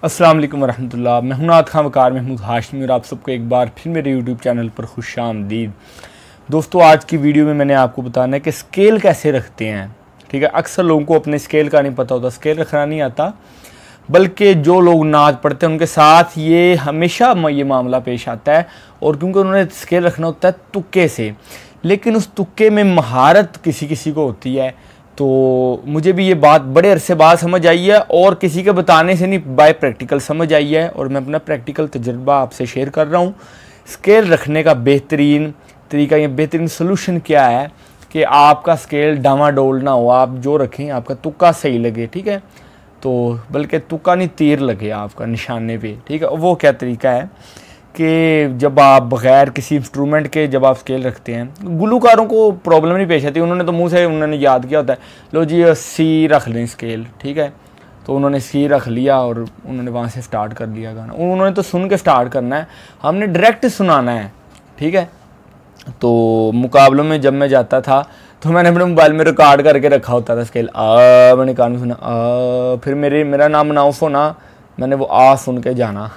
अस्सलाम वालेकुम रहमतुल्लाह। मैं हूं नात खां वकार महमूद हाशमी और आप सबको एक बार फिर मेरे यूट्यूब चैनल पर खुशामदीद। दोस्तों, आज की वीडियो में मैंने आपको बताना है कि स्केल कैसे रखते हैं। ठीक है, अक्सर लोगों को अपने स्केल का नहीं पता होता, स्केल रखना नहीं आता, बल्कि जो लोग नात पढ़ते हैं उनके साथ ये हमेशा ये मामला पेश आता है। और क्योंकि उन्होंने स्केल रखना होता है तुक्के से, लेकिन उस तुक्के में महारत किसी किसी को होती है। तो मुझे भी ये बात बड़े अरसे बाद समझ आई है और किसी के बताने से नहीं, बाय प्रैक्टिकल समझ आई है और मैं अपना प्रैक्टिकल तजुर्बा आपसे शेयर कर रहा हूँ। स्केल रखने का बेहतरीन तरीका या बेहतरीन सोल्यूशन क्या है कि आपका स्केल डामाडोल ना हो, आप जो रखें आपका तुक्का सही लगे। ठीक है, तो बल्कि तुक्का नहीं तीर लगे आपका निशाने पे। ठीक है, वो क्या तरीका है कि जब आप बग़ैर किसी इंस्ट्रूमेंट के जब आप स्केल रखते हैं, गुलूकारों को प्रॉब्लम नहीं पेश आती, उन्होंने तो मुंह से उन्होंने याद किया होता है, लो जी सी रख लें स्केल। ठीक है, तो उन्होंने सी रख लिया और उन्होंने वहाँ से स्टार्ट कर लिया गाना। उन्होंने तो सुन के स्टार्ट करना है, हमने डायरेक्ट सुनाना है। ठीक है, तो मुकाबलों में जब मैं जाता था तो मैंने अपने मोबाइल में रिकॉर्ड करके रखा होता था स्केल। मैंने कान में सुना फिर मेरा नाम अनाउंस होना, मैंने वो सुन के जाना,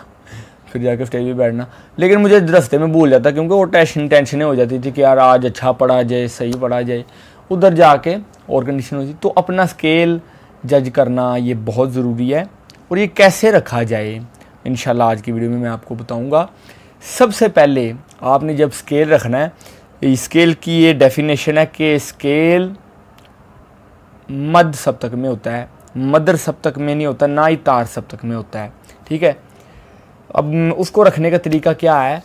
फिर जाके स्टेज पे बैठना। लेकिन मुझे रास्ते में भूल जाता क्योंकि वो टेंशनें हो जाती थी कि यार आज अच्छा पढ़ा जाए, सही पढ़ा जाए, उधर जाके और कंडीशन होती। तो अपना स्केल जज करना ये बहुत ज़रूरी है और ये कैसे रखा जाए इंशाल्लाह आज की वीडियो में मैं आपको बताऊंगा। सबसे पहले आपने जब स्केल रखना है, स्केल की ये डेफिनेशन है कि स्केल मद सप्तक में होता है, मदर सप्तक में नहीं होता, ना ही तार सप्तक में होता है। ठीक है, अब उसको रखने का तरीका क्या है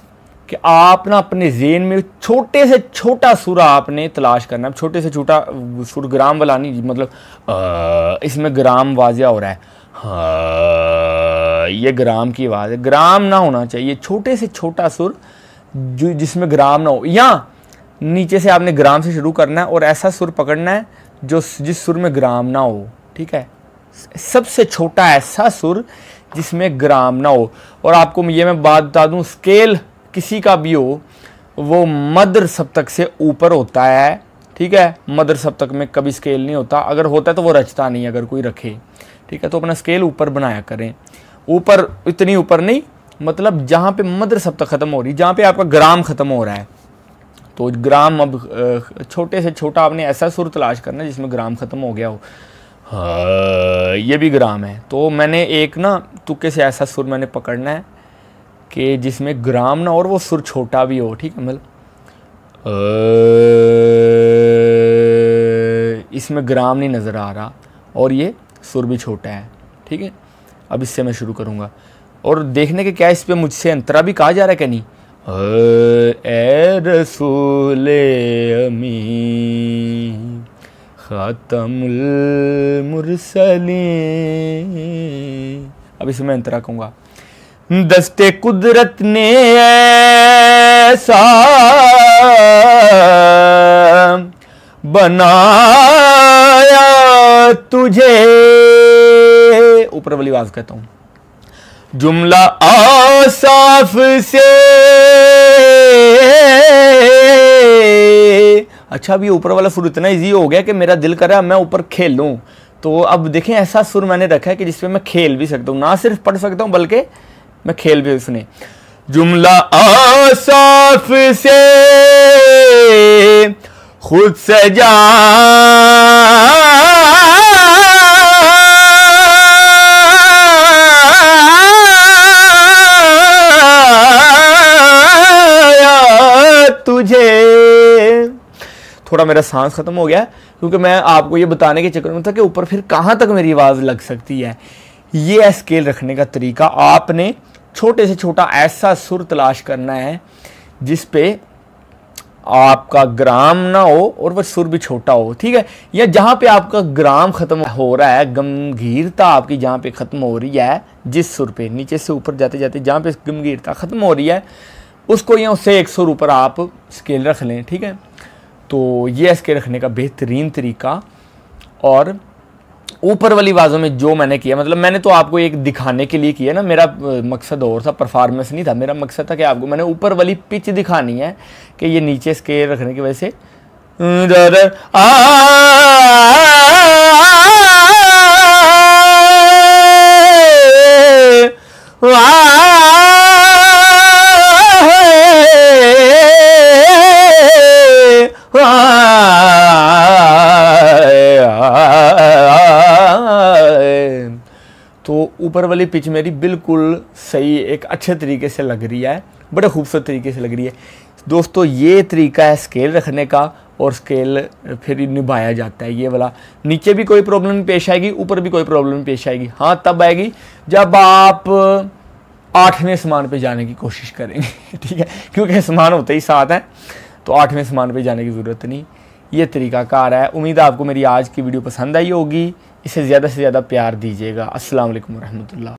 कि आप ना अपने ज़हन में छोटे से छोटा सुर आपने तलाश करना है। छोटे से छोटा सुर ग्राम वाला नहीं, मतलब इसमें ग्राम वाजिया हो रहा है, ये ग्राम की आवाज़ है, ग्राम ना होना चाहिए। छोटे से छोटा सुर जो जिसमें ग्राम ना हो, या नीचे से आपने ग्राम से शुरू करना है और ऐसा सुर पकड़ना है जो जिस सुर में ग्राम ना हो। ठीक है, सबसे छोटा ऐसा सुर जिसमें ग्राम ना हो। और आपको ये मैं बात बता दूं, स्केल किसी का भी हो वो मदर सप्तक से ऊपर होता है। ठीक है, मदर सप्तक में कभी स्केल नहीं होता, अगर होता है तो वो रचता नहीं अगर कोई रखे। ठीक है, तो अपना स्केल ऊपर बनाया करें, ऊपर इतनी ऊपर नहीं, मतलब जहाँ पे मदर सप्तक ख़त्म हो रही, जहाँ पे आपका ग्राम ख़त्म हो रहा है, तो ग्राम अब छोटे से छोटा आपने ऐसा सुर तलाश करना है जिसमें ग्राम ख़त्म हो गया हो। ये भी ग्राम है, तो मैंने एक ना तुक्के से ऐसा सुर मैंने पकड़ना है कि जिसमें ग्राम ना और वो सुर छोटा भी हो। ठीक है, मतलब इसमें ग्राम नहीं नज़र आ रहा और ये सुर भी छोटा है। ठीक है, अब इससे मैं शुरू करूँगा और देखने के क्या इस पर मुझसे अंतरा भी कहा जा रहा है कि नहीं। ए रसूले अमीन ख़ातमुल मुरसलीन। अब इसमें अंतरा कहूँगा, दस्ते कुदरत ने ऐसा बनाया तुझे, ऊपर वाली आवाज़ कहता हूँ, जुमला आसाफ से। अच्छा, अब ये ऊपर वाला सुर इतना इजी हो गया कि मेरा दिल कर रहा है मैं ऊपर खेल लूँ। तो अब देखें, ऐसा सुर मैंने रखा है कि जिसपे मैं खेल भी सकता हूँ, ना सिर्फ पढ़ सकता हूँ बल्कि मैं खेल भी। सुने, जुमला आसाफ से खुद सजा तुझे। थोड़ा मेरा सांस खत्म हो गया क्योंकि मैं आपको ये बताने के चक्कर में था कि ऊपर फिर कहाँ तक मेरी आवाज़ लग सकती है। ये है स्केल रखने का तरीका। आपने छोटे से छोटा ऐसा सुर तलाश करना है जिस पे आपका ग्राम ना हो और वह सुर भी छोटा हो। ठीक है, या जहाँ पे आपका ग्राम ख़त्म हो रहा है, गंभीरता आपकी जहाँ पे ख़त्म हो रही है, जिस सुर पे नीचे से ऊपर जाते जाते जहाँ पे गंभीरता ख़त्म हो रही है, उसको या उससे एक सुर ऊपर आप स्केल रख लें। ठीक है, तो ये स्केल रखने का बेहतरीन तरीका। और ऊपर वाली आवाज़ों में जो मैंने किया, मतलब मैंने तो आपको एक दिखाने के लिए किया ना, मेरा मकसद और था, परफॉर्मेंस नहीं था। मेरा मकसद था कि आपको मैंने ऊपर वाली पिच दिखानी है कि ये नीचे स्केल रखने की वजह से तो ऊपर वाली पिच मेरी बिल्कुल सही एक अच्छे तरीके से लग रही है, बड़े खूबसूरत तरीके से लग रही है। दोस्तों ये तरीका है स्केल रखने का, और स्केल फिर निभाया जाता है। ये वाला नीचे भी कोई प्रॉब्लम पेश आएगी, ऊपर भी कोई प्रॉब्लम पेश आएगी, हाँ तब आएगी जब आप 8वें आसमान पे जाने की कोशिश करेंगे। ठीक है, क्योंकि आसमान होते ही 7 है, तो 8वें आसमान पे जाने की ज़रूरत नहीं। ये तरीकाकार है। उम्मीद है आपको मेरी आज की वीडियो पसंद आई होगी। इसे ज़्यादा से ज़्यादा प्यार दीजिएगा। अस्सलाम वालेकुम रहमतुल्लाह।